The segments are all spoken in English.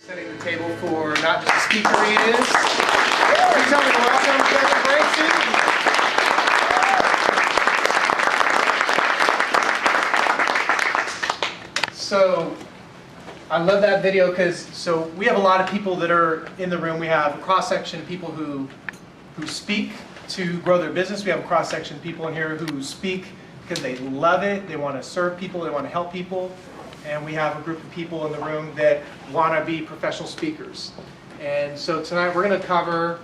Setting the table for not just speaker he is. Please help me welcome KevinBracy. So I love that video because we have a lot of people that are in the room. We have a cross section of people who speak to grow their business. We have a cross section of people in here who speak because they love it. They want to serve people. They want to help people. And we have a group of people in the room that want to be professional speakers. And so tonight we're going to cover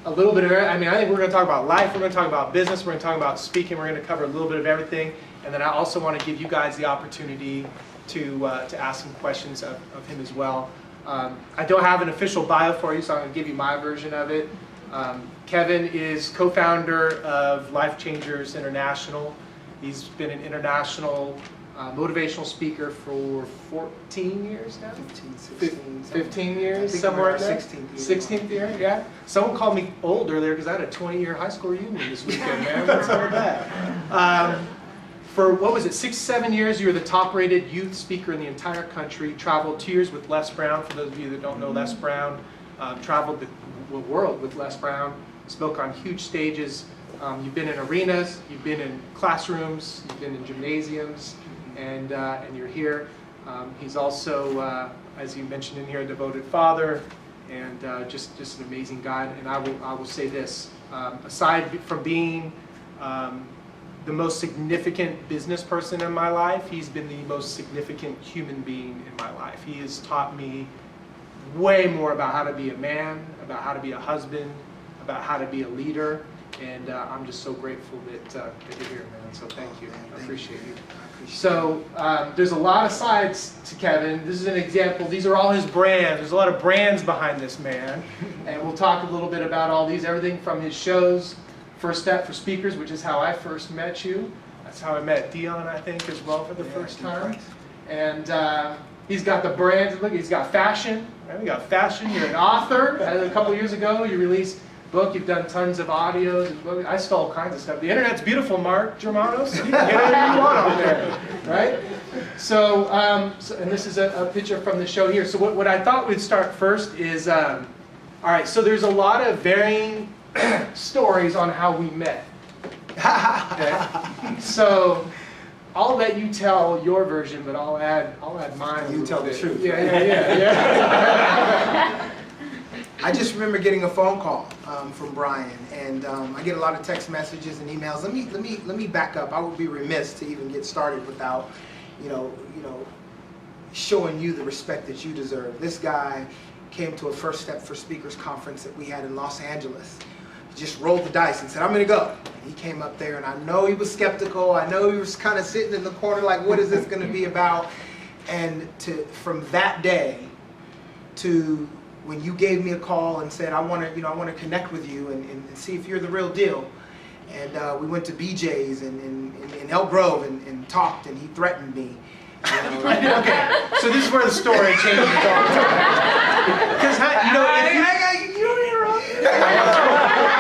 a little bit of it. I think we're going to talk about life, we're going to talk about business, we're going to talk about speaking, we're going to cover a little bit of everything. And then I also want to give you guys the opportunity to ask some questions of him as well. I don't have an official bio for you, so I'm going to give you my version of it. Kevin is co-founder of Life Changers International. He's been an international motivational speaker for 14 years now? 15 years, somewhere in there? 16th year, yeah. Someone called me old earlier because I had a 20-year high school reunion this weekend, man. What's up with that? For, what was it, 6-7 years, you were the top-rated youth speaker in the entire country. Traveled 2 years with Les Brown. For those of you that don't know Les Brown, traveled the world with Les Brown. Spoke on huge stages. You've been in arenas, you've been in classrooms, you've been in gymnasiums, and you're here. He's also, as you mentioned in here, a devoted father, and just an amazing guy. And I will say this: aside from being the most significant business person in my life, he's been the most significant human being in my life. He has taught me way more about how to be a man, about how to be a husband, about how to be a leader. And I'm just so grateful that you're here, man. So thank you. I appreciate you. So there's a lot of sides to Kevin. This is an example. These are all his brands. There's a lot of brands behind this man. And we'll talk a little bit about all these. Everything from his shows, First Step for Speakers, which is how I first met you. That's how I met Dion, I think, as well for the first time. And he's got the brands. Look, he's got fashion. Right? We got fashion. You're an author. A couple years ago, you released book. You've done tons of audios. I stole all kinds of stuff. The internet's beautiful, Mark Germanos. You can get whatever you want on there, right? So, and this is a picture from the show here. So what I thought we'd start first is, all right, so there's a lot of varying stories on how we met. Okay? So I'll let you tell your version, but I'll add mine. You tell the truth. Yeah. I just remember getting a phone call from Brian, and I get a lot of text messages and emails. Let me back up. I would be remiss to even get started without, showing you the respect that you deserve. This guy came to a First Step for Speakers conference that we had in Los Angeles. He just rolled the dice and said, "I'm going to go." And he came up there, and I know he was skeptical. I know he was kind of sitting in the corner like, what is this going to be about? And from that day to when you gave me a call and said, I want to connect with you and see if you're the real deal. And we went to BJ's in Elk Grove and talked, and he threatened me. Okay, so this is where the story changes all the time. Because I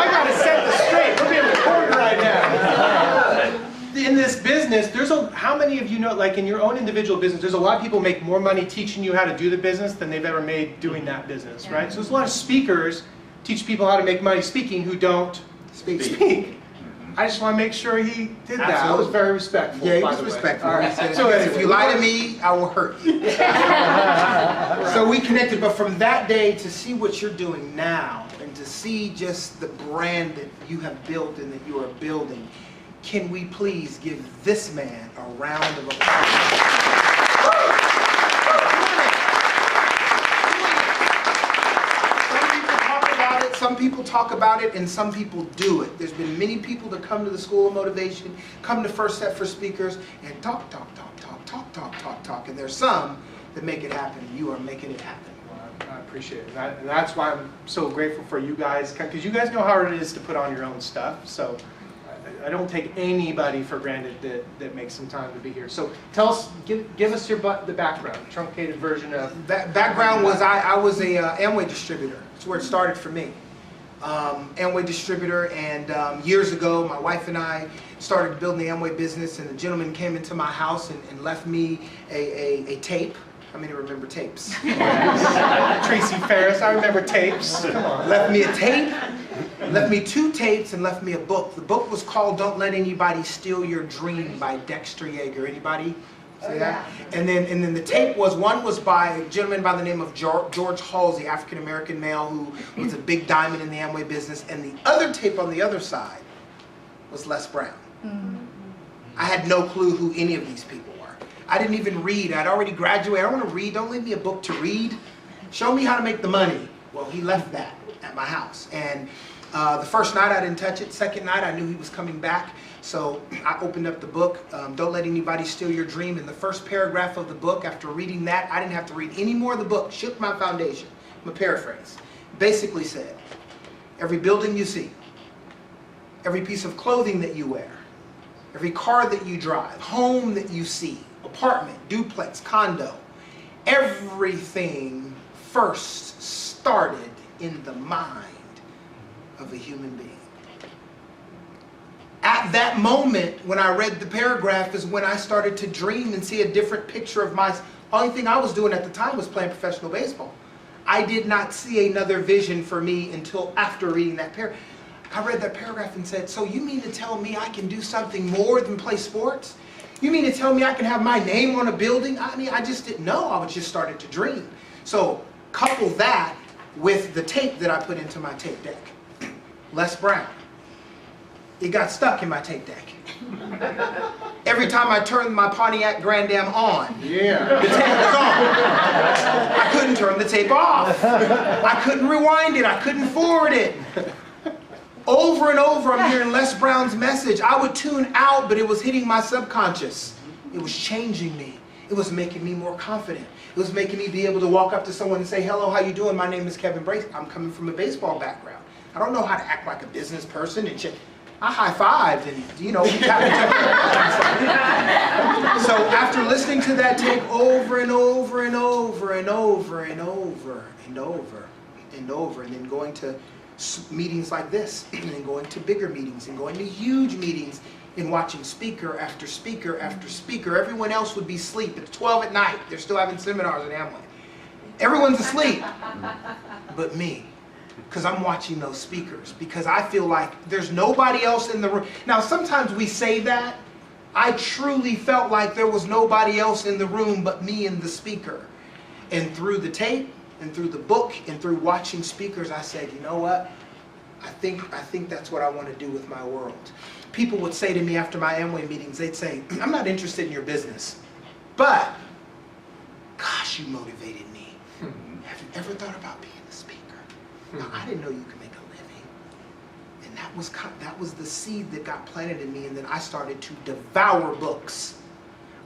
got to set this straight. We're being recorded right now. In this business, how many of you know, like in your own individual business, there's a lot of people make more money teaching you how to do the business than they've ever made doing that business, right? So there's a lot of speakers teach people how to make money speaking who don't speak. I just want to make sure he did that. Absolutely. I was very respectful. Yeah, he was respectful. Right. He said, So if you lie to me, I will hurt you. So we connected, but from that day to see what you're doing now and to see just the brand that you have built and that you are building, can we please give this man a round of applause? Some people talk about it and some people do it. There's been many people that come to the School of Motivation, come to First Step for Speakers, and talk. And there's some that make it happen. You are making it happen. Well, I appreciate it. And that's why I'm so grateful for you guys, because you guys know how hard it is to put on your own stuff. So I don't take anybody for granted that makes some time to be here. So tell us, give us the background, truncated version of. Background was I was a Amway distributor. That's where it started for me. Amway distributor, and years ago my wife and I started building the Amway business, and the gentleman came into my house and left me a tape How many remember tapes? Tracy Ferris, I remember tapes. Come on. Left me a tape, left me 2 tapes, and left me a book. The book was called Don't Let Anybody Steal Your Dream by Dexter Yeager. Anybody see that? And then the tape was, one was by a gentleman by the name of George Halsey, African-American male who was a big diamond in the Amway business. And the other tape on the other side was Les Brown. I had no clue who any of these people were. I didn't even read. I'd already graduated. I don't want to read. Don't leave me a book to read. Show me how to make the money. Well, he left that at my house. And the first night I didn't touch it. Second night I knew he was coming back. So I opened up the book, Don't Let Anybody Steal Your Dream. In the first paragraph of the book, after reading that, I didn't have to read any more of the book. Shook my foundation. I'm a paraphrase. Basically said, every building you see, every piece of clothing that you wear, every car that you drive, home that you see, apartment, duplex, condo, everything first started in the mind of a human being. At that moment, when I read the paragraph, is when I started to dream and see a different picture of my... Only thing I was doing at the time was playing professional baseball. I did not see another vision for me until after reading that paragraph. I read that paragraph and said, so you mean to tell me I can do something more than play sports? You mean to tell me I can have my name on a building? I mean, I just didn't know. I was just starting to dream. So couple that with the tape that I put into my tape deck. Les Brown. It got stuck in my tape deck. Every time I turned my Pontiac Grand Am on, the tape was on. I couldn't turn the tape off. I couldn't rewind it. I couldn't forward it. Over and over, I'm hearing Les Brown's message. I would tune out, but it was hitting my subconscious. It was changing me. It was making me more confident. It was making me be able to walk up to someone and say, hello, how you doing? My name is Kevin Bracy. I'm coming from a baseball background. I don't know how to act like a business person and I high-fived and, you know, tapped. So after listening to that tape over and over and over and over and over and over and over, and then going to meetings like this, and then going to bigger meetings, and going to huge meetings, and watching speaker after speaker after speaker. Everyone else would be asleep. It's 12 at night. They're still having seminars at Amway. Everyone's asleep, but me. Because I'm watching those speakers. Because I feel like there's nobody else in the room. Now, sometimes we say that. I truly felt like there was nobody else in the room but me and the speaker. And through the tape, and through the book, and through watching speakers, I said, you know what? I think that's what I want to do with my world. People would say to me after my Amway meetings, they'd say, I'm not interested in your business, but, gosh, you motivated me. Have you ever thought about being a speaker? Now, I didn't know you could make a living. And that was the seed that got planted in me, and then I started to devour books.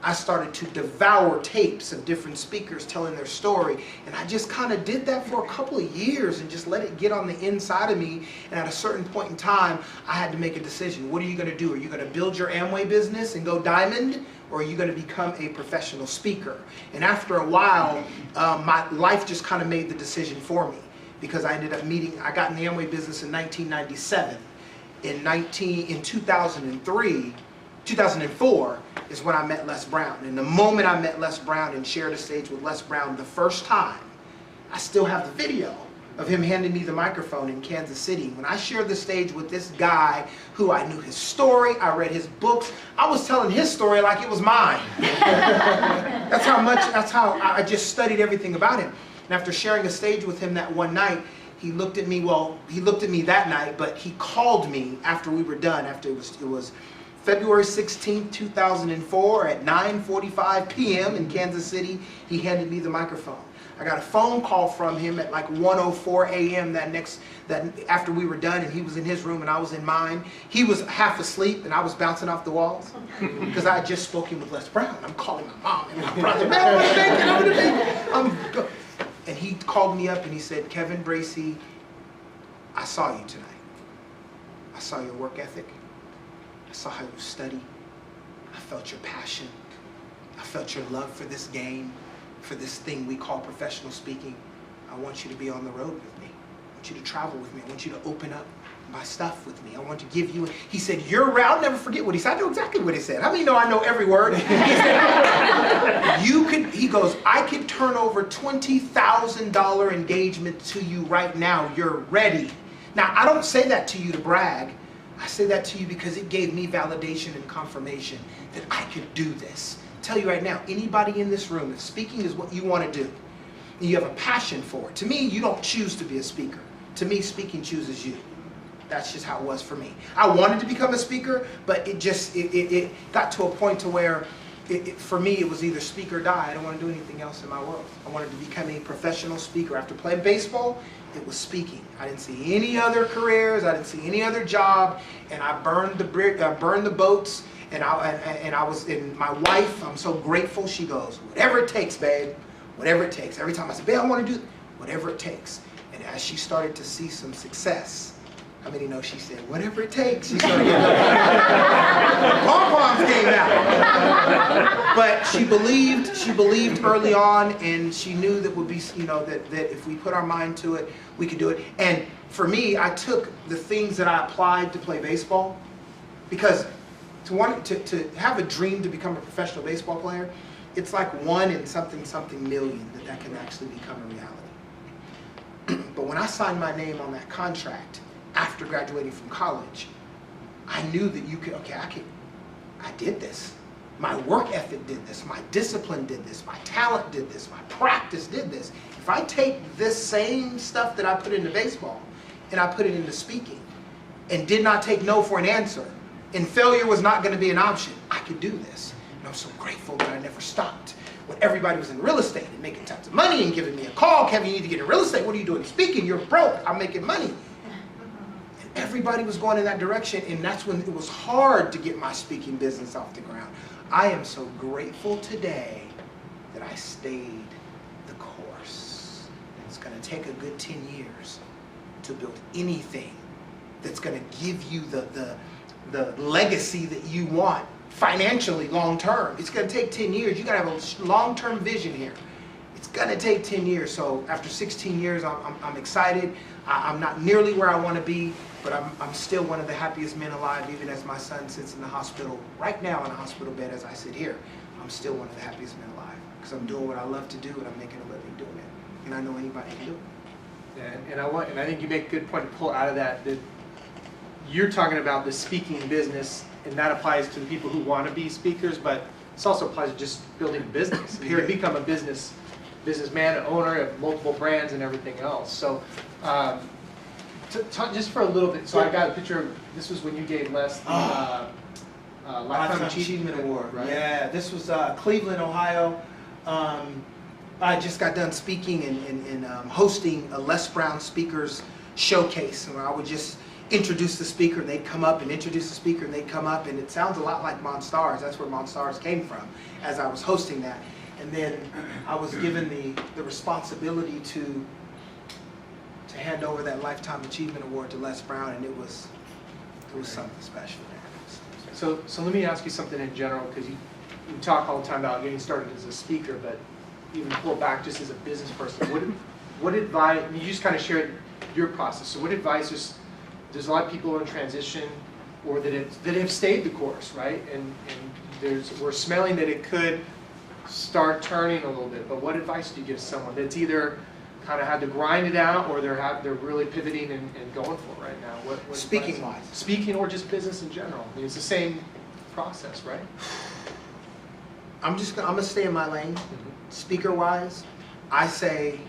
I started to devour tapes of different speakers telling their story. And I just kind of did that for a couple of years and just let it get on the inside of me. And at a certain point in time, I had to make a decision. What are you going to do? Are you going to build your Amway business and go diamond? Or are you going to become a professional speaker? And after a while, my life just kind of made the decision for me. Because I ended up I got in the Amway business in 1997. In 2004 is when I met Les Brown. And the moment I met Les Brown and shared a stage with Les Brown the first time, I still have the video of him handing me the microphone in Kansas City. When I shared the stage with this guy who I knew his story, I read his books, I was telling his story like it was mine. That's how I just studied everything about him. And after sharing a stage with him that one night, he looked at me that night, but he called me after we were done, after it was February 16th, 2004 at 9:45 p.m. in Kansas City. He handed me the microphone. I got a phone call from him at like 1:04 a.m. after we were done, and he was in his room and I was in mine. He was half asleep and I was bouncing off the walls because I had just spoken with Les Brown. I'm calling my mom and my brother, man, I'm gonna make it. And he called me up and he said, Kevin Bracy, I saw you tonight. I saw your work ethic. I saw how you study. I felt your passion. I felt your love for this game, for this thing we call professional speaking. I want you to be on the road with me. I want you to travel with me. I want you to open up my stuff with me. I want to give you, he said, I'll never forget what he said. I know exactly what he said. How many know I know every word? He said, he goes, I could turn over $20,000 engagement to you right now. You're ready. Now, I don't say that to you to brag. I say that to you because it gave me validation and confirmation that I could do this. I tell you right now, anybody in this room, if speaking is what you want to do, and you have a passion for it, to me, you don't choose to be a speaker. To me, speaking chooses you. That's just how it was for me. I wanted to become a speaker, but it got to a point to where, for me, it was either speak or die. I don't want to do anything else in my world. I wanted to become a professional speaker. After playing baseball, it was speaking. I didn't see any other careers. I didn't see any other job, and I burned the boats. And I was, and my wife, I'm so grateful. She goes, whatever it takes, babe, whatever it takes. Every time I said, babe, I want to do whatever it takes. And as she started to see some success, how many know she said, whatever it takes? She started getting pom-poms came out. But she believed early on, and she knew that would be, that if we put our mind to it, we could do it. And for me, I took the things that I applied to play baseball, because to have a dream to become a professional baseball player, it's like 1 in something million that can actually become a reality. But when I signed my name on that contract, after graduating from college, I knew that I did this. My work ethic did this. My discipline did this. My talent did this. My practice did this. If I take this same stuff that I put into baseball and I put it into speaking and did not take no for an answer, and failure was not going to be an option, I could do this. And I'm so grateful that I never stopped. When everybody was in real estate and making tons of money and giving me a call, Kevin, you need to get in real estate. What are you doing speaking? You're broke. I'm making money. Everybody was going in that direction, and that's when it was hard to get my speaking business off the ground. I am so grateful today that I stayed the course. It's going to take a good 10 years to build anything that's going to give you the legacy that you want financially long term. It's going to take 10 years. You got to have a long-term vision here. It's going to take 10 years. So after 16 years, I'm excited. I'm not nearly where I want to be, but I'm still one of the happiest men alive, even as my son sits in the hospital, right now in a hospital bed as I sit here. I'm still one of the happiest men alive, because I'm doing what I love to do, and I'm making a living doing it. And I know anybody can do it. Yeah, and I think you make a good point to pull out of that you're talking about the speaking business, and that applies to the people who want to be speakers, but this also applies to just building a business. You can become a businessman, an owner of multiple brands and everything else. So just for a little bit, so I got a picture of, this was when you gave Les the Lifetime Achievement Award, right? Yeah, this was Cleveland, Ohio. I just got done speaking and hosting a Les Brown Speakers Showcase, where I would just introduce the speaker, and they'd come up and introduce the speaker, and they'd come up, and it sounds a lot like Monstars. That's where Monstars came from, as I was hosting that. And then I was given the responsibility to hand over that Lifetime Achievement Award to Les Brown, and it was something special there. So let me ask you something in general, because you talk all the time about getting started as a speaker, but even pull it back just as a business person. What advice, you just kind of shared your process, so what advice is, there's a lot of people in transition, or that have stayed the course, right? And we're smelling that it could start turning a little bit. But what advice do you give someone that's either kind of had to grind it out, or they're really pivoting and going for it right now? What speaking wise? Speaking, or just business in general. I mean, it's the same process, right? I'm gonna stay in my lane. Speaker wise, I say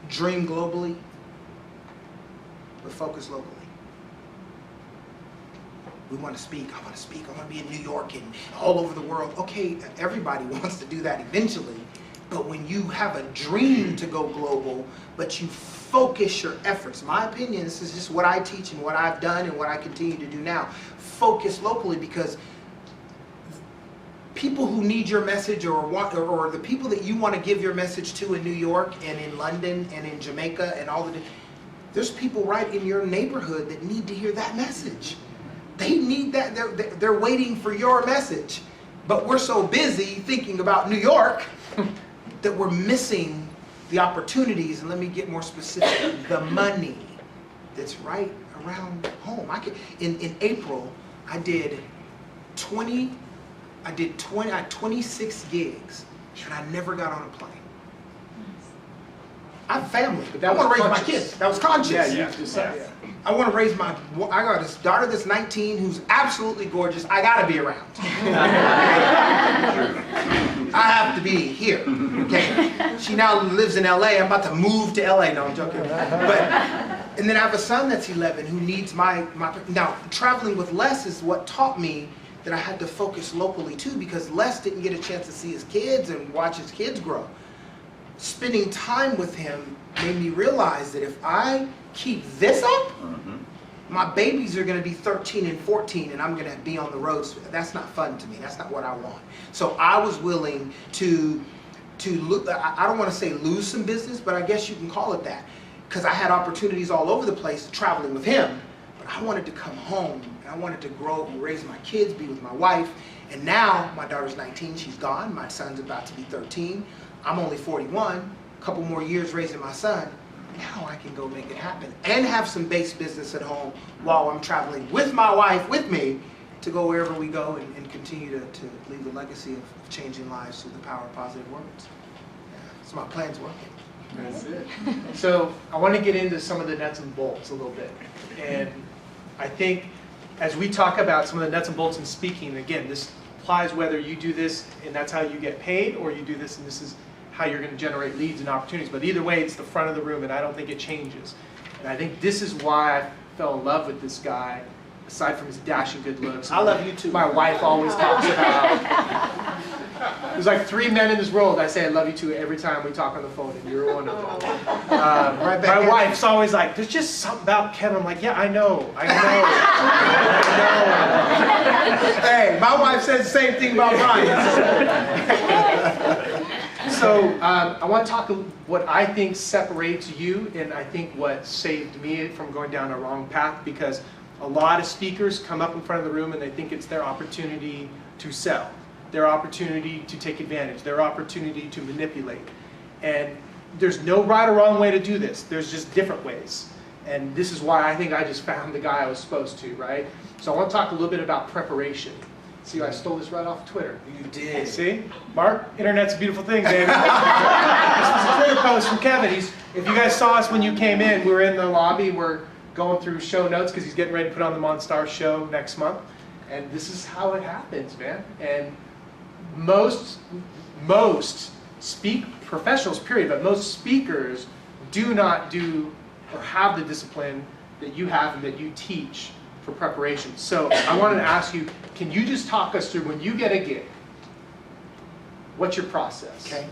dream globally, but focus locally. We want to speak. I want to speak. I want to be in New York and all over the world. Okay, everybody wants to do that eventually. But when you have a dream to go global, but you focus your efforts, my opinion, this is just what I teach and what I've done and what I continue to do now, focus locally, because people who need your message or the people that you want to give your message to in New York and in London and in Jamaica and there's people right in your neighborhood that need to hear that message. They need that. They're waiting for your message. But we're so busy thinking about New York that we're missing the opportunities, and let me get more specific, the money that's right around home. I had 26 gigs, and I never got on a plane. I have family, but I want to raise my kids. That was conscious. Yeah, you decided. I want to raise I got this daughter that's 19 who's absolutely gorgeous. I got to be around. I have to be here. Okay. She now lives in LA. I'm about to move to LA. No, I'm joking. And then I have a son that's 11 who needs my. Now, traveling with Les is what taught me that I had to focus locally too, because Les didn't get a chance to see his kids and watch his kids grow. Spending time with him made me realize that if I keep this up, my babies are going to be 13 and 14, and I'm going to be on the roads. That's not fun to me. That's not what I want. So I was willing to I don't want to say lose some business, but I guess you can call it that, because I had opportunities all over the place traveling with him. But I wanted to come home, and I wanted to grow and raise my kids, be with my wife. And now my daughter's 19. She's gone. My son's about to be 13. I'm only 41, a couple more years raising my son. Now I can go make it happen and have some base business at home while I'm traveling with my wife, with me, to go wherever we go and continue to leave a legacy of changing lives through the power of positive words. Yeah, so my plan's working. That's it. So I want to get into some of the nuts and bolts a little bit. And I think as we talk about some of the nuts and bolts in speaking, again, this applies whether you do this and that's how you get paid, or you do this and this is how you're going to generate leads and opportunities. But either way, it's the front of the room, and I don't think it changes. And I think this is why I fell in love with this guy, aside from his dashing good looks. I love you too. My wife always talks about. There's like 3 men in this world I say I love you to every time we talk on the phone, and you're one of them. My wife's always like, there's just something about Kevin. I'm like, yeah, I know. Hey, my wife says the same thing about Brian. So I want to talk what I think separates you, and I think what saved me from going down a wrong path, because a lot of speakers come up in front of the room and they think it's their opportunity to sell, their opportunity to take advantage, their opportunity to manipulate. And there's no right or wrong way to do this. There's just different ways. And this is why I think I just found the guy I was supposed to, right? So I want to talk a little bit about preparation. See, I stole this right off Twitter. You did. See? Mark, internet's a beautiful thing, baby. This was a Twitter post from Kevin. If you guys saw us when you came in, we were in the lobby. We're going through show notes because he's getting ready to put on the Monstar show next month. And this is how it happens, man. And most professionals, period, but most speakers do not do or have the discipline that you have and that you teach for preparation. So I wanted to ask you, can you just talk us through, when you get a gig, what's your process? Okay.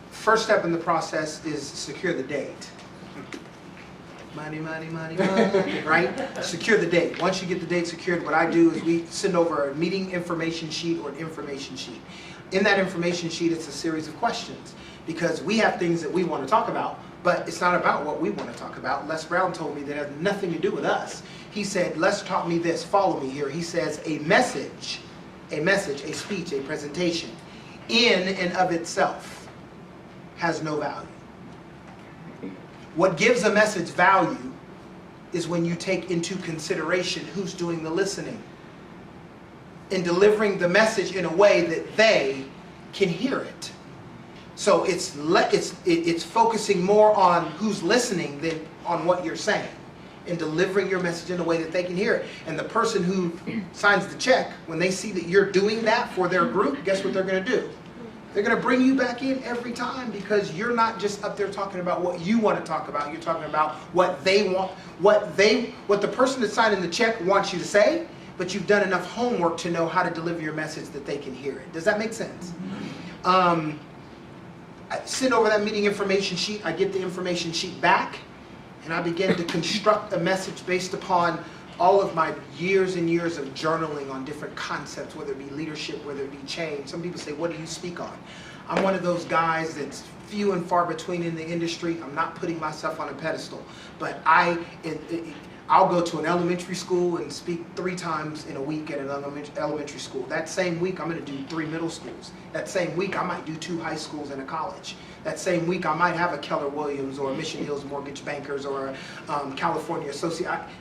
First step in the process is secure the date. Money, money, money, money, right? Secure the date. Once you get the date secured, what I do is we send over a meeting information sheet or an information sheet. In that information sheet, it's a series of questions, because we have things that we want to talk about, but it's not about what we want to talk about. Les Brown told me that it has nothing to do with us. He said, Les taught me this, follow me here. He says, a message, a speech, a presentation, in and of itself has no value. What gives a message value is when you take into consideration who's doing the listening and delivering the message in a way that they can hear it. So it's focusing more on who's listening than on what you're saying, and delivering your message in a way that they can hear it. And the person who signs the check, when they see that you're doing that for their group, guess what they're going to do? They're going to bring you back in every time, because you're not just up there talking about what you want to talk about. You're talking about what they want, what the person that's signing the check wants you to say, but you've done enough homework to know how to deliver your message that they can hear it. Does that make sense? I send over that meeting information sheet. I get the information sheet back, and I begin to construct a message based upon all of my years and years of journaling on different concepts, whether it be leadership, whether it be change. Some people say, what do you speak on? I'm one of those guys that's few and far between in the industry. I'm not putting myself on a pedestal, but I'll go to an elementary school and speak 3 times in a week at an elementary school. That same week, I'm going to do 3 middle schools. That same week, I might do 2 high schools and a college. That same week, I might have a Keller Williams or a Mission Hills Mortgage Bankers or a California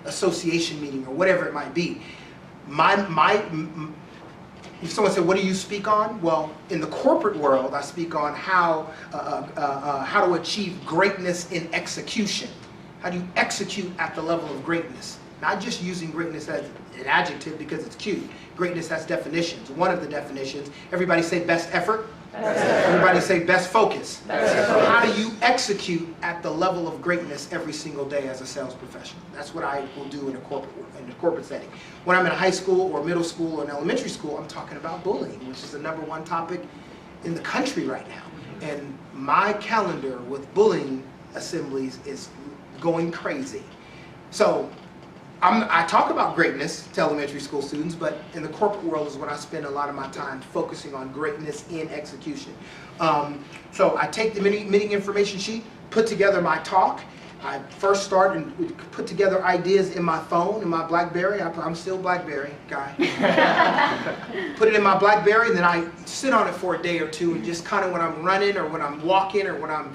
Association meeting or whatever it might be. If someone said, what do you speak on? Well, in the corporate world, I speak on how to achieve greatness in execution. How do you execute at the level of greatness? Not just using greatness as an adjective because it's cute. Greatness has definitions. One of the definitions, everybody say best effort. Everybody say best focus. How do you execute at the level of greatness every single day as a sales professional? That's what I will do in a corporate setting. When I'm in a high school or middle school or an elementary school, I'm talking about bullying, which is the #1 topic in the country right now. And my calendar with bullying assemblies is going crazy. So I talk about greatness to elementary school students, but in the corporate world is when I spend a lot of my time focusing on greatness in execution. So I take the meeting information sheet, put together my talk. I first start and put together ideas in my phone, in my BlackBerry. I'm still BlackBerry guy. Put it in my BlackBerry, and then I sit on it for a day or two, and just kind of when I'm running or when I'm walking or when I'm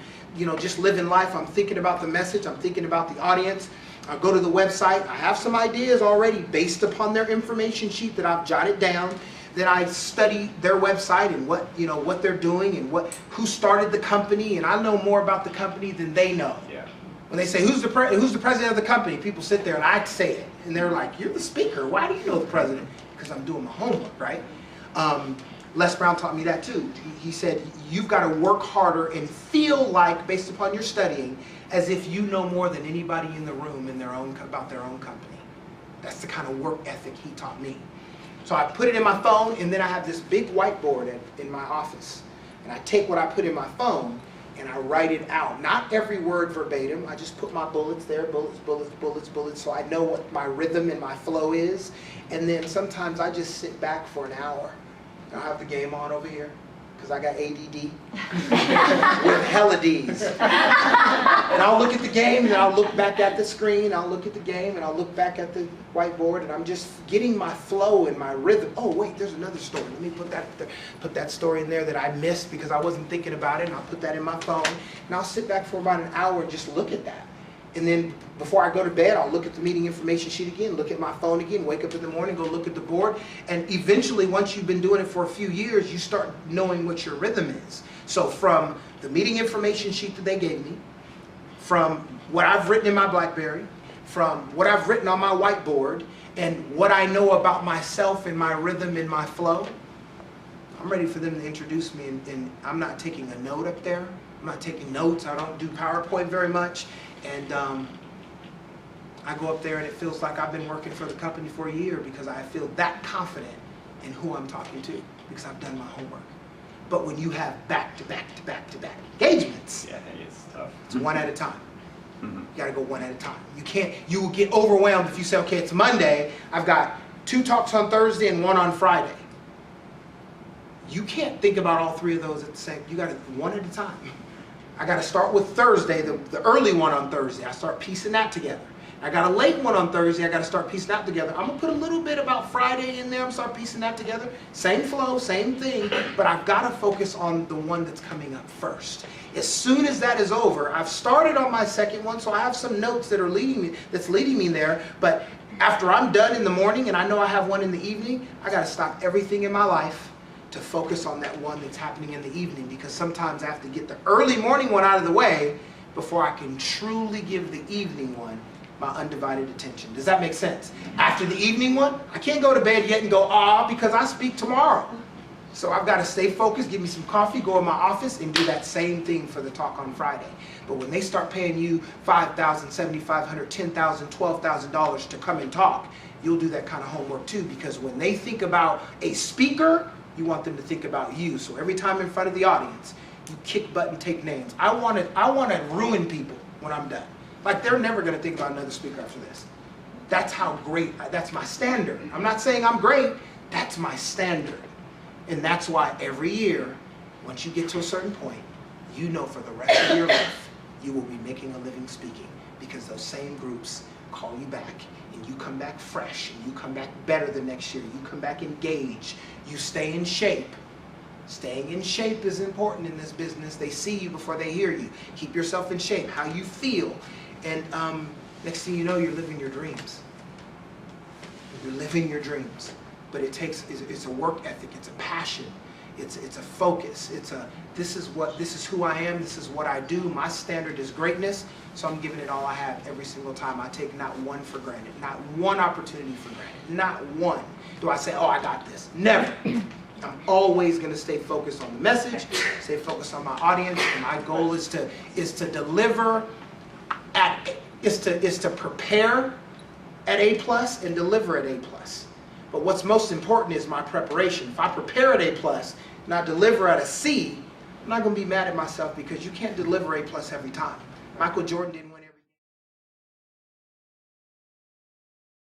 just living life, I'm thinking about the message, I'm thinking about the audience. I go to the website, I have some ideas already based upon their information sheet that I've jotted down. Then I study their website and what they're doing and who started the company, and I know more about the company than they know. Yeah. When they say, who's the president of the company? People sit there and I say it, and they're like, you're the speaker, why do you know the president? Because I'm doing my homework, right? Les Brown taught me that too. He said, you've got to work harder and feel like, based upon your studying, as if you know more than anybody in the room about their own company. That's the kind of work ethic he taught me. So I put it in my phone, and then I have this big whiteboard in my office. And I take what I put in my phone, and I write it out. Not every word verbatim. I just put my bullets there, bullets, so I know what my rhythm and my flow is. And then sometimes I just sit back for an hour. I have the game on over here because I got ADD with hella D's. And I'll look at the game, and I'll look back at the screen. I'll look at the game, and I'll look back at the whiteboard, and I'm just getting my flow and my rhythm. Oh wait, there's another story. Let me put that story in there that I missed because I wasn't thinking about it, and I'll put that in my phone. And I'll sit back for about an hour and just look at that. And then before I go to bed, I'll look at the meeting information sheet again, look at my phone again, wake up in the morning, go look at the board. And eventually, once you've been doing it for a few years, you start knowing what your rhythm is. So from the meeting information sheet that they gave me, from what I've written in my BlackBerry, from what I've written on my whiteboard, and what I know about myself and my rhythm and my flow, I'm ready for them to introduce me. And I'm not taking a note up there. I'm not taking notes. I don't do PowerPoint very much. And I go up there and it feels like I've been working for the company for a year because I feel that confident in who I'm talking to because I've done my homework. But when you have back-to-back engagements, yeah, it's tough. It's one at a time. You gotta go one at a time. You will get overwhelmed if you say, okay, it's Monday, I've got 2 talks on Thursday and 1 on Friday. You can't think about all 3 of those at the same, you gotta one at a time. I got to start with Thursday, the early one on Thursday. I start piecing that together. I got a late one on Thursday. I got to start piecing that together. I'm going to put a little bit about Friday in there. I'm start piecing that together. Same flow, same thing, but I've got to focus on the one that's coming up first. As soon as that is over, I've started on my second one, so I have some notes that are leading me there, but after I'm done in the morning and I know I have one in the evening, I got to stop everything in my life to focus on that one that's happening in the evening, because sometimes I have to get the early morning one out of the way before I can truly give the evening one my undivided attention. Does that make sense? After the evening one, I can't go to bed yet and go, because I speak tomorrow. So I've got to stay focused, give me some coffee, go in my office, and do that same thing for the talk on Friday. But when they start paying you $5,000, $7,500, $10,000, $12,000 to come and talk, you'll do that kind of homework too, because when they think about a speaker, you want them to think about you. So every time in front of the audience, you kick butt and take names. I want to ruin people when I'm done. Like they're never going to think about another speaker after this. That's how great, that's my standard. I'm not saying I'm great, that's my standard. And that's why every year, once you get to a certain point, you know for the rest of your life, you will be making a living speaking, because those same groups call you back, and you come back fresh, and you come back better the next year, you come back engaged, you stay in shape. Staying in shape is important in this business. They see you before they hear you. Keep yourself in shape, how you feel. And next thing you know, you're living your dreams. You're living your dreams. But it's a work ethic, it's a passion, it's a focus, this is who I am, this is what I do, my standard is greatness, so I'm giving it all I have every single time. I take not one for granted, not one opportunity for granted, not one. Do I say, oh, I got this? Never. I'm always going to stay focused on the message, stay focused on my audience, and my goal is to deliver is to prepare at A+ and deliver at A+. But what's most important is my preparation. If I prepare at A+ and I deliver at a C, I'm not going to be mad at myself, because you can't deliver A+ every time. Michael Jordan didn't win every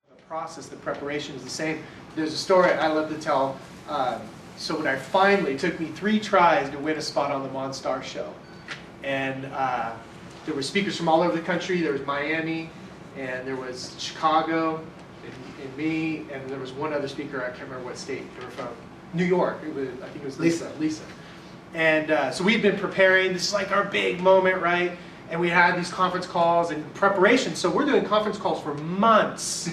game. The process, the preparation is the same. There's a story I love to tell. So when it took me 3 tries to win a spot on the Monstar show. And there were speakers from all over the country. There was Miami, and there was Chicago, and me, and there was one other speaker. I can't remember what state they were from. New York. I think it was Lisa. And so we've been preparing. This is like our big moment, right? And we had these conference calls and preparation. So we're doing conference calls for months.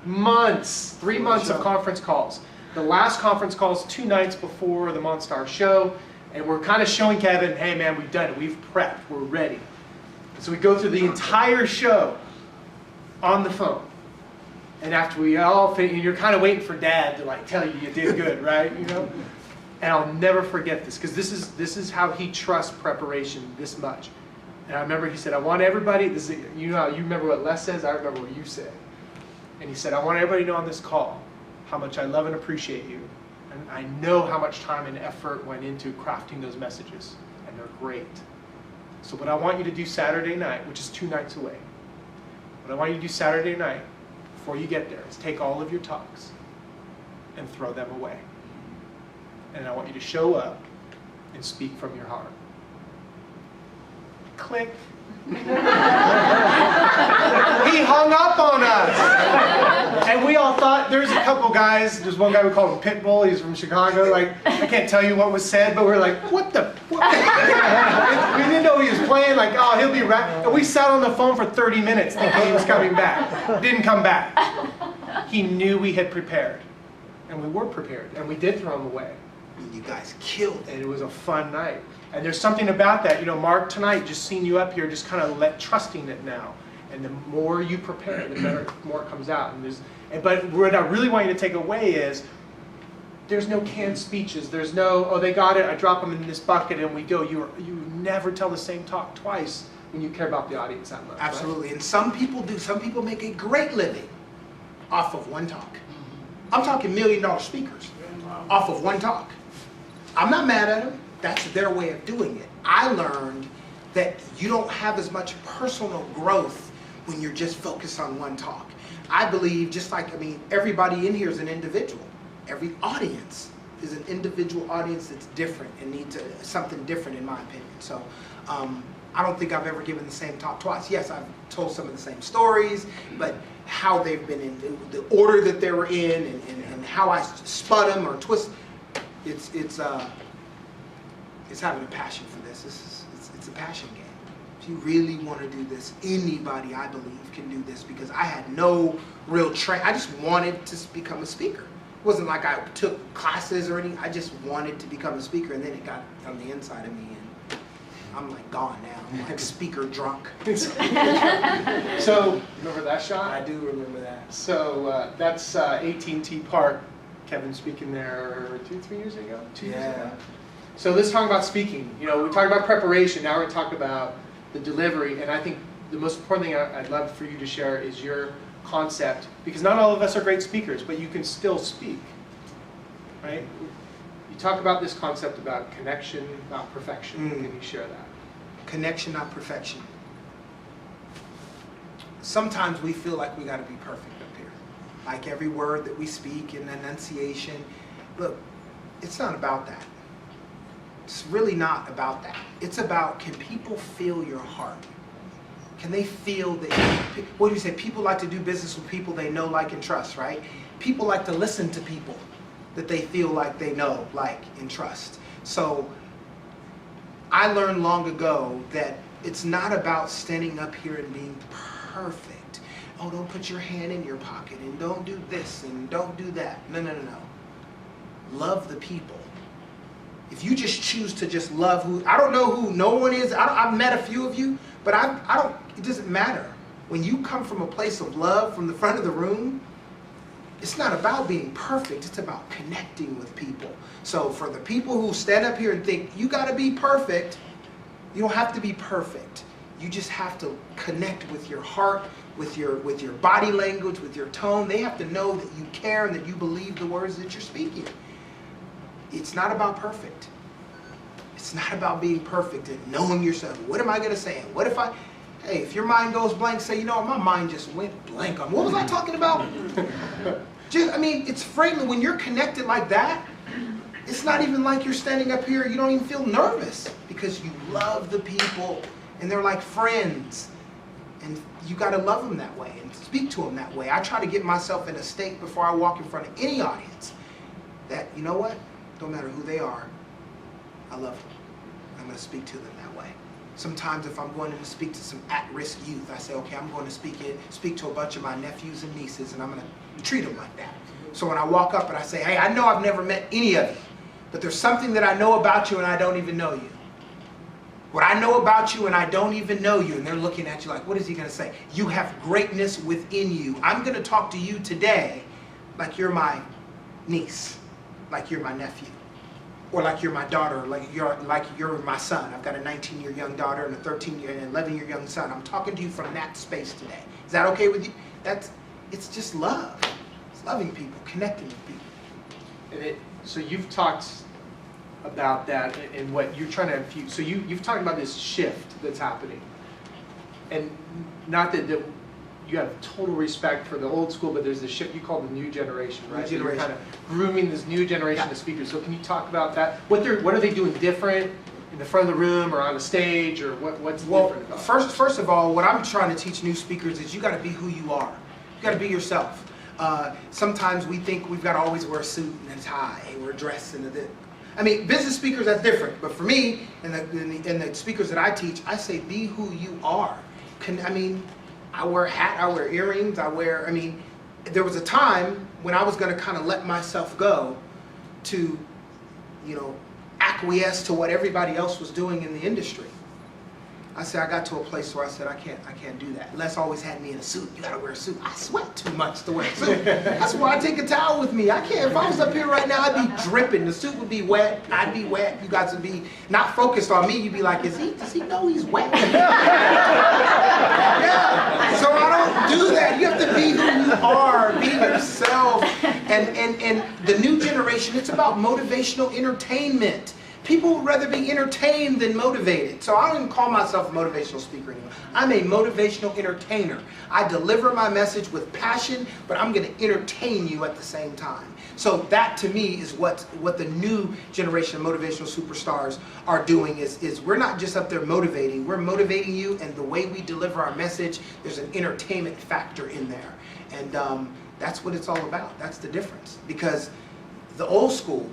Months. 3 months of conference calls. The last conference call is 2 nights before the Monstar show. And we're kind of showing Kevin, hey man, we've done it. We've prepped. We're ready. So we go through the entire show on the phone. And after we all finish, you're kind of waiting for Dad to like tell you did good, right? You know. And I'll never forget this, because this is how he trusts preparation this much. And I remember he said, I want everybody. This is, you know, you remember what Les says. I remember what you said. And he said, I want everybody to know on this call how much I love and appreciate you. And I know how much time and effort went into crafting those messages, and they're great. So what I want you to do Saturday night, which is 2 nights away, what I want you to do Saturday night before you get there is take all of your talks and throw them away. And I want you to show up and speak from your heart. Click. He hung up on us. And we all thought, there's a couple guys, there's one guy we called him Pitbull, he's from Chicago, like, I can't tell you what was said, but we're like, what? We didn't know he was playing, like, oh, he'll be right. And we sat on the phone for 30 minutes thinking he was coming back. Didn't come back. He knew we had prepared. And we were prepared, and we did throw him away. You guys killed it. And it was a fun night. And there's something about that. You know, Mark, tonight, just seeing you up here, just kind of trusting it now. And the more you prepare, the better, more it comes out. But what I really want you to take away is, there's no canned speeches. There's no, oh, they got it, I drop them in this bucket and we go. You never tell the same talk twice when you care about the audience that much. Absolutely. Right? And some people do. Some people make a great living off of one talk. I'm talking $1 million speakers off of one talk. I'm not mad at them. That's their way of doing it. I learned that you don't have as much personal growth when you're just focused on one talk. I believe, just like, everybody in here is an individual. Every audience is an individual audience that's different and needs something different, in my opinion. So I don't think I've ever given the same talk twice. Yes, I've told some of the same stories, but how they've been in, the order that they were in, and how I spud them or twist, it's having a passion for this. It's a passion game. If you really want to do this, anybody, I believe, can do this, because I had no real training. I just wanted to become a speaker. It wasn't like I took classes or anything. I just wanted to become a speaker, and then it got on the inside of me, and I'm like gone now. I'm like speaker drunk. So, remember that shot? I do remember that. So that's AT&T Park. Kevin speaking there 2-3 years ago? 2 years ago. So let's talk about speaking. You know, we talked about preparation. Now we're going to talk about the delivery. And I think the most important thing I'd love for you to share is your concept, because not all of us are great speakers, but you can still speak, right? You talk about this concept about connection, not perfection. Can you share that? Connection, not perfection. Sometimes we feel like we got to be perfect up here. Like every word that we speak and enunciation. Look, it's not about that. It's really not about that. It's about, can people feel your heart? Can they feel that, what do you say, people like to do business with people they know, like, and trust, right? People like to listen to people that they feel like they know, like, and trust. So I learned long ago that it's not about standing up here and being perfect. Oh, don't put your hand in your pocket, and don't do this, and don't do that. No, no, no, no. Love the people. If you just choose to just love who, I don't know who no one is. I've met a few of you, but I don't, it doesn't matter. When you come from a place of love from the front of the room, it's not about being perfect, it's about connecting with people. So for the people who stand up here and think, you gotta be perfect, you don't have to be perfect. You just have to connect with your heart, with your body language, with your tone. They have to know that you care and that you believe the words that you're speaking. It's not about perfect. It's not about being perfect and knowing yourself. What am I gonna say? What if hey, if your mind goes blank, say, you know what, my mind just went blank on, what was I talking about? I mean, it's friendly. When you're connected like that, it's not even like you're standing up here, you don't even feel nervous because you love the people and they're like friends. And you gotta love them that way and speak to them that way. I try to get myself in a state before I walk in front of any audience that, you know what, don't matter who they are, I love them. I'm gonna speak to them that way. Sometimes if I'm going to speak to some at-risk youth, I say, okay, I'm going to speak to a bunch of my nephews and nieces, and I'm going to treat them like that. So when I walk up and I say, hey, I know I've never met any of you, but there's something that I know about you and I don't even know you. What I know about you and I don't even know you, and they're looking at you like, what is he going to say? You have greatness within you. I'm going to talk to you today like you're my niece, like you're my nephew. Or like you're my daughter, like you're my son. I've got a 19-year young daughter and a 13-year and 11-year young son. I'm talking to you from that space today. Is that okay with you? It's just love. It's loving people, connecting with people. So you've talked about that and what you're trying to infuse. So you've talked about this shift that's happening, and not that you have total respect for the old school, but there's this shift you call the new generation, right? New generation. You're kind of grooming this new generation of speakers. So can you talk about that? What are they doing different in the front of the room or on the stage, or what's different about it? First of all, what I'm trying to teach new speakers is you got to be who you are. You got to be yourself. Sometimes we think we've got to always wear a suit and a tie and we're dressed in I mean, business speakers, that's different. But for me and the speakers that I teach, I say be who you are. I wear a hat, I wear earrings, there was a time when I was going to kind of let myself go to, acquiesce to what everybody else was doing in the industry. I got to a place where I said, I can't do that. Les always had me in a suit. You got to wear a suit. I sweat too much to wear a suit. That's why I take a towel with me. I can't. If I was up here right now, I'd be dripping. The suit would be wet. I'd be wet. You guys would be not focused on me. You'd be like, does he know he's wet? Yeah. So I don't do that. You have to be who you are. Be yourself. And the new generation, it's about motivational entertainment. People would rather be entertained than motivated. So I don't even call myself a motivational speaker anymore. I'm a motivational entertainer. I deliver my message with passion, but I'm going to entertain you at the same time. So that to me is what the new generation of motivational superstars are doing is we're not just up there motivating, we're motivating you, and the way we deliver our message, there's an entertainment factor in there. And that's what it's all about. That's the difference. Because the old school,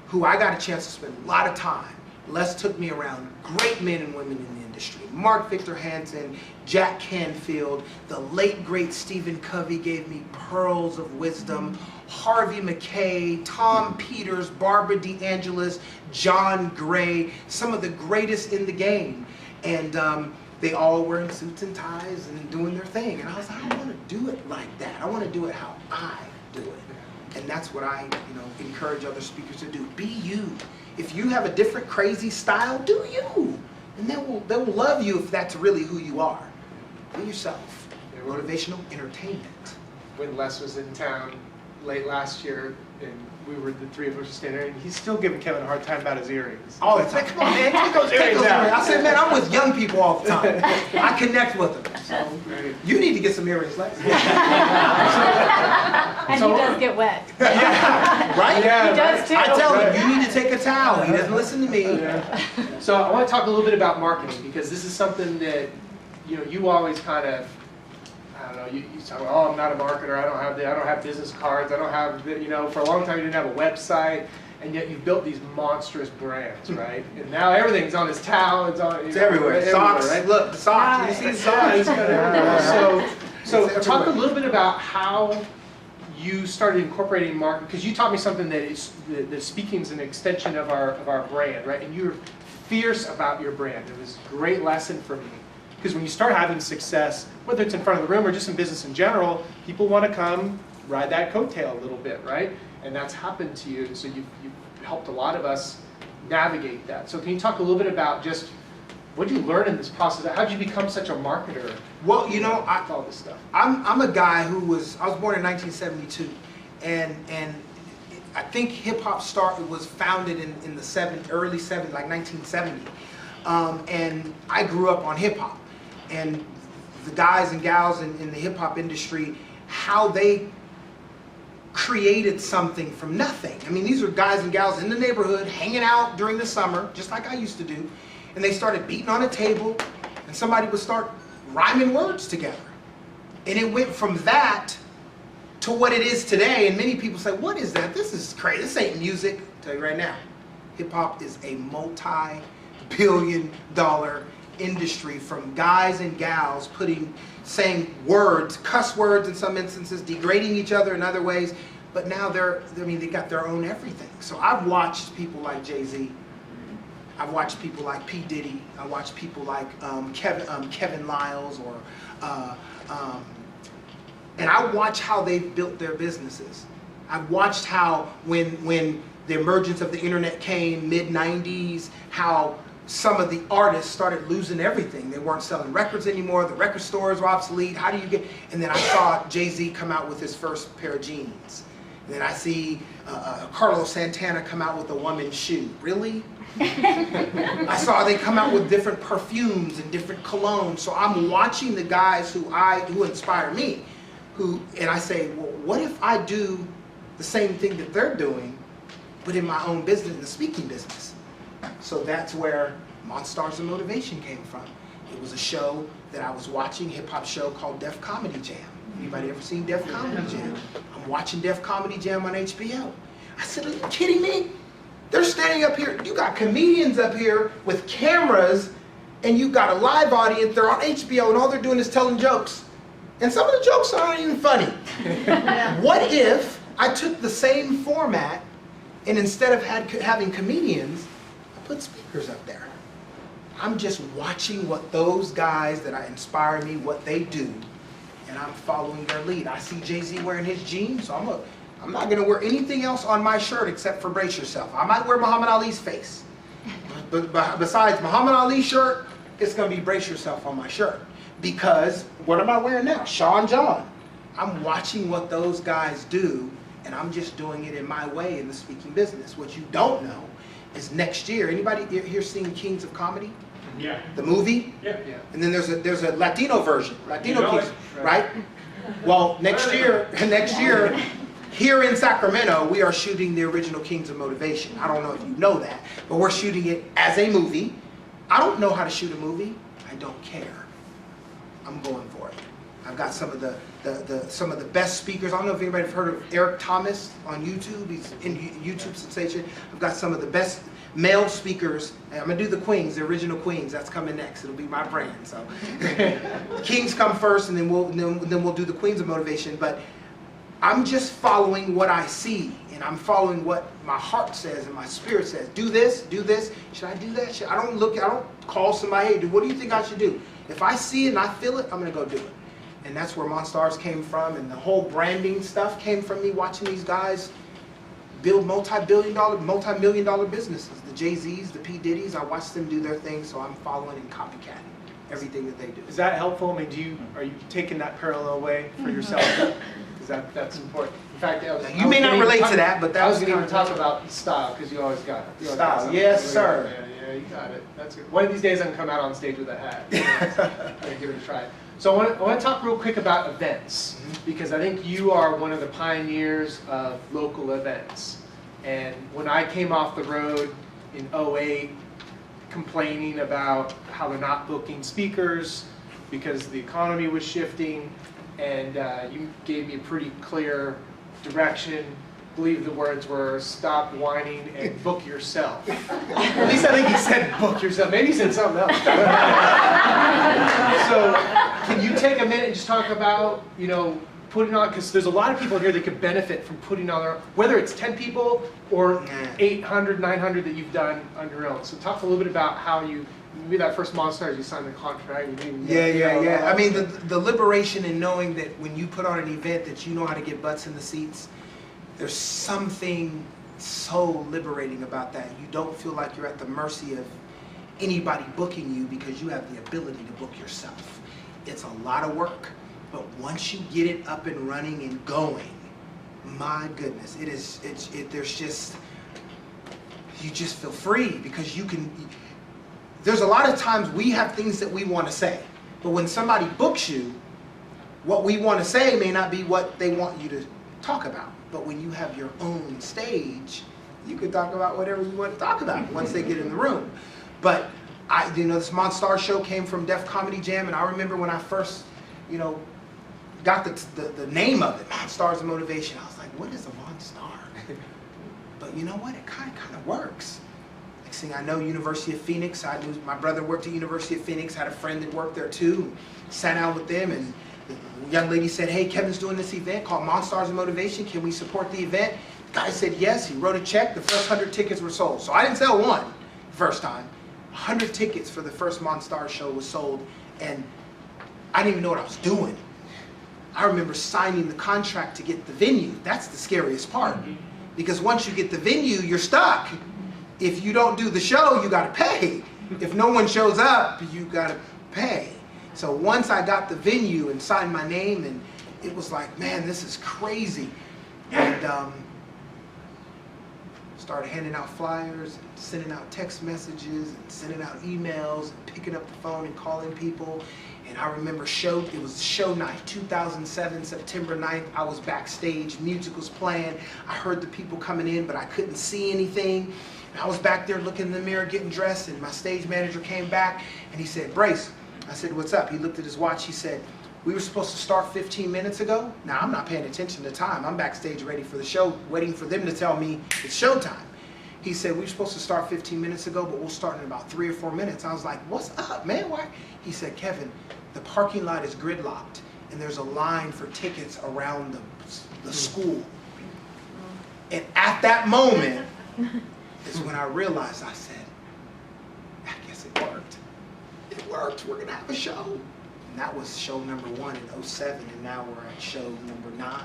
who I got a chance to spend a lot of time. Les took me around great men and women in the industry. Mark Victor Hansen, Jack Canfield, the late great Stephen Covey gave me pearls of wisdom. Harvey McKay, Tom Peters, Barbara DeAngelis, John Gray, some of the greatest in the game. And they all were in suits and ties and doing their thing. And I was like, I want to do it like that. I want to do it how I do it. And that's what I, encourage other speakers to do. Be you. If you have a different crazy style, do you. And they will love you if that's really who you are. Be yourself. Motivational entertainment. When Les was in town late last year, and the three of us were standing there, and he's still giving Kevin a hard time about his earrings. All the time. Come on, man, take those earrings out. I said, man, I'm with young people all the time. I connect with them. So you need to get some earrings, Les. And he does get wet. Yeah. Right? Yeah, he does too. I tell him, you need to take a towel. He doesn't listen to me. Yeah. So I want to talk a little bit about marketing, because this is something that you always kind of, I don't know, you talk about, oh, I'm not a marketer, I don't have business cards, I don't have, for a long time you didn't have a website, and yet you've built these monstrous brands, right? And now everything's on his towel, it's everywhere. Socks, right? look, the socks, you see the socks? It's got everywhere. So It's talk a everywhere. little bit about how you started incorporating marketing, because you taught me something that speaking is an extension of our brand, right? And you're fierce about your brand. It was a great lesson for me. Because when you start having success, whether it's in front of the room or just in business in general, people want to come ride that coattail a little bit, right? And that's happened to you, so you've helped a lot of us navigate that. So can you talk a little bit about just what did you learn in this process? How did you become such a marketer? Well, with all this stuff. I'm a guy I was born in 1972, and I think hip hop was founded in the early 70s, like 1970. And I grew up on hip hop, and the guys and gals in the hip hop industry, how they created something from nothing. I mean, these are guys and gals in the neighborhood hanging out during the summer, just like I used to do, and they started beating on a table, and somebody would start rhyming words together. And it went from that to what it is today, and many people say, what is that? This is crazy. This ain't music. I'll tell you right now, hip hop is a multi-billion-dollar industry, from guys and gals saying words, cuss words in some instances, degrading each other in other ways, but now they got their own everything. So I've watched people like Jay-Z, I've watched people like P. Diddy, I watched people like Kevin Lyles, and I watch how they've built their businesses. I've watched how when the emergence of the internet came, mid-90s, how some of the artists started losing everything. They weren't selling records anymore, the record stores were obsolete, and then I saw Jay-Z come out with his first pair of jeans. And then I see Carlos Santana come out with a woman's shoe. Really? I saw they come out with different perfumes and different colognes. So I'm watching the guys who inspire me, and I say, well, what if I do the same thing that they're doing, but in my own business, in the speaking business? So that's where Monstars of Motivation came from. It was a show that I was watching, hip hop show called Def Comedy Jam. Anybody ever seen Def Comedy Jam? I'm watching Def Comedy Jam on HBO. I said, are you kidding me? They're standing up here, you got comedians up here with cameras, and you got a live audience, they're on HBO, and all they're doing is telling jokes. And some of the jokes aren't even funny. What if I took the same format, and instead of having comedians, I put speakers up there? I'm just watching what those guys that inspire me, what they do, and I'm following their lead. I see Jay-Z wearing his jeans, so I'm not going to wear anything else on my shirt except for Brace Yourself. I might wear Muhammad Ali's face. But besides Muhammad Ali's shirt, it's going to be Brace Yourself on my shirt. Because what am I wearing now? Sean John. I'm watching what those guys do, and I'm just doing it in my way in the speaking business. What you don't know is next year, anybody here seen Kings of Comedy? Yeah. The movie? Yeah. And then there's a Latino version, Latino You know Kings, it. right? Well, next year, here in Sacramento, we are shooting the original Kings of Motivation. I don't know if you know that, but we're shooting it as a movie. I don't know how to shoot a movie. I don't care. I'm going for it. I've got some of the best speakers. I don't know if anybody's heard of Eric Thomas on YouTube. He's in YouTube sensation. I've got some of the best male speakers. And I'm gonna do the Queens, the original Queens. That's coming next. It'll be my brand. So Kings come first, and then we'll do the Queens of Motivation. But I'm just following what I see, and I'm following what my heart says and my spirit says. Do this, do this. Should I do that? I don't call somebody, hey, what do you think I should do? If I see it and I feel it, I'm gonna go do it. And that's where Monstars came from, and the whole branding stuff came from me watching these guys build multi-million dollar businesses. The Jay-Z's, the P. Diddy's, I watched them do their thing, so I'm following and copycatting everything that they do. Is that helpful? I mean, are you taking that parallel way for yourself? Because that's important. In fact, You may not relate to that, but that I was was going to kind of talk about style, because you always got it. Style, yes, sir. Yeah, you got it. That's good. One of these days I can come out on stage with a hat. I'm going to give it a try. So I want to talk real quick about events, because I think you are one of the pioneers of local events. And when I came off the road in '08, complaining about how they're not booking speakers, because the economy was shifting, and you gave me a pretty clear direction. I believe the words were stop whining and book yourself. At least I think he said book yourself. Maybe he said something else. So can you take a minute and just talk about, putting on, because there's a lot of people here that could benefit from putting on their own, whether it's 10 people or 800, 900 that you've done on your own. So talk a little bit about how maybe that first Monstars, you signed the contract. Yeah. I mean, the liberation in knowing that when you put on an event that you know how to get butts in the seats, there's something so liberating about that. You don't feel like you're at the mercy of anybody booking you because you have the ability to book yourself. It's a lot of work, but once you get it up and running and going, my goodness, there's just, you just feel free because there's a lot of times we have things that we want to say, but when somebody books you, what we want to say may not be what they want you to talk about. But when you have your own stage, you can talk about whatever you want to talk about once they get in the room. But this Monstars show came from Def Comedy Jam, and I remember when I first, got the name of it, Monstars of Motivation. I was like, what is a Monstar? But you know what? It kind of works. Next thing I know, University of Phoenix. I knew my brother worked at University of Phoenix. Had a friend that worked there too. Sat down with them, and the young lady said, hey, Kevin's doing this event called Monstars of Motivation. Can we support the event? The guy said yes. He wrote a check. The first 100 tickets were sold. So I didn't sell one the first time. 100 tickets for the first Monstars show was sold, and I didn't even know what I was doing. I remember signing the contract to get the venue. That's the scariest part. Because once you get the venue, you're stuck. If you don't do the show, you got to pay. If no one shows up, you got to pay. So once I got the venue and signed my name, and it was like, man, this is crazy. And started handing out flyers, and sending out text messages, and sending out emails, and picking up the phone and calling people. And I remember it was show night, 2007, September 9th. I was backstage, music was playing. I heard the people coming in, but I couldn't see anything. And I was back there looking in the mirror, getting dressed, and my stage manager came back, and he said, Brace. I said, what's up? He looked at his watch. He said, we were supposed to start 15 minutes ago. Now, I'm not paying attention to time. I'm backstage ready for the show, waiting for them to tell me it's showtime. He said, we were supposed to start 15 minutes ago, but we'll start in about 3 or 4 minutes. I was like, what's up, man? Why? He said, Kevin, the parking lot is gridlocked, and there's a line for tickets around the school. And at that moment is when I realized, I said, I guess it worked. It worked. We're going to have a show. And that was show number 1 in 2007, and now we're at show number 9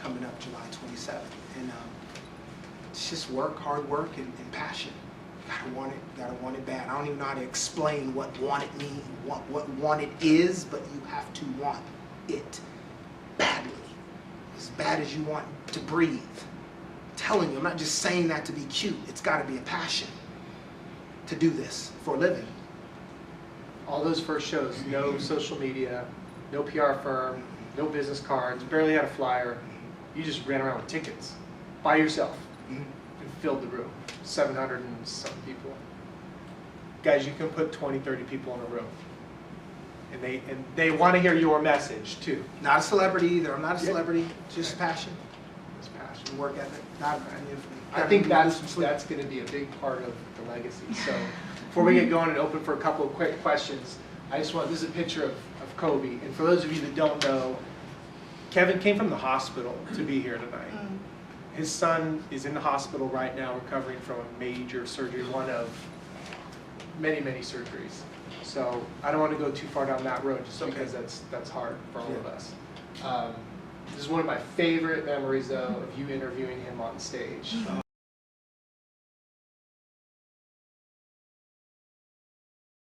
coming up July 27th. And it's just work, hard work, and passion. Gotta want it bad. I don't even know how to explain what want it means, what want it is, but you have to want it badly. As bad as you want to breathe. I'm telling you, I'm not just saying that to be cute. It's gotta be a passion to do this for a living. All those first shows, no social media, no PR firm, no business cards, barely had a flyer. You just ran around with tickets by yourself and filled the room. 700 and some people. Guys, you can put 20, 30 people in a room. And they want to hear your message too. Not a celebrity either. I'm not a celebrity, just passion. It's passion. And work ethic. I think that's going to be a big part of the legacy. So before we get going and open for a couple of quick questions, this is a picture of Kobe. And for those of you that don't know, Kevin came from the hospital to be here tonight. His son is in the hospital right now recovering from a major surgery, one of many, many surgeries. So I don't want to go too far down that road just because that's hard for all of us. This is one of my favorite memories, though, of you interviewing him on stage.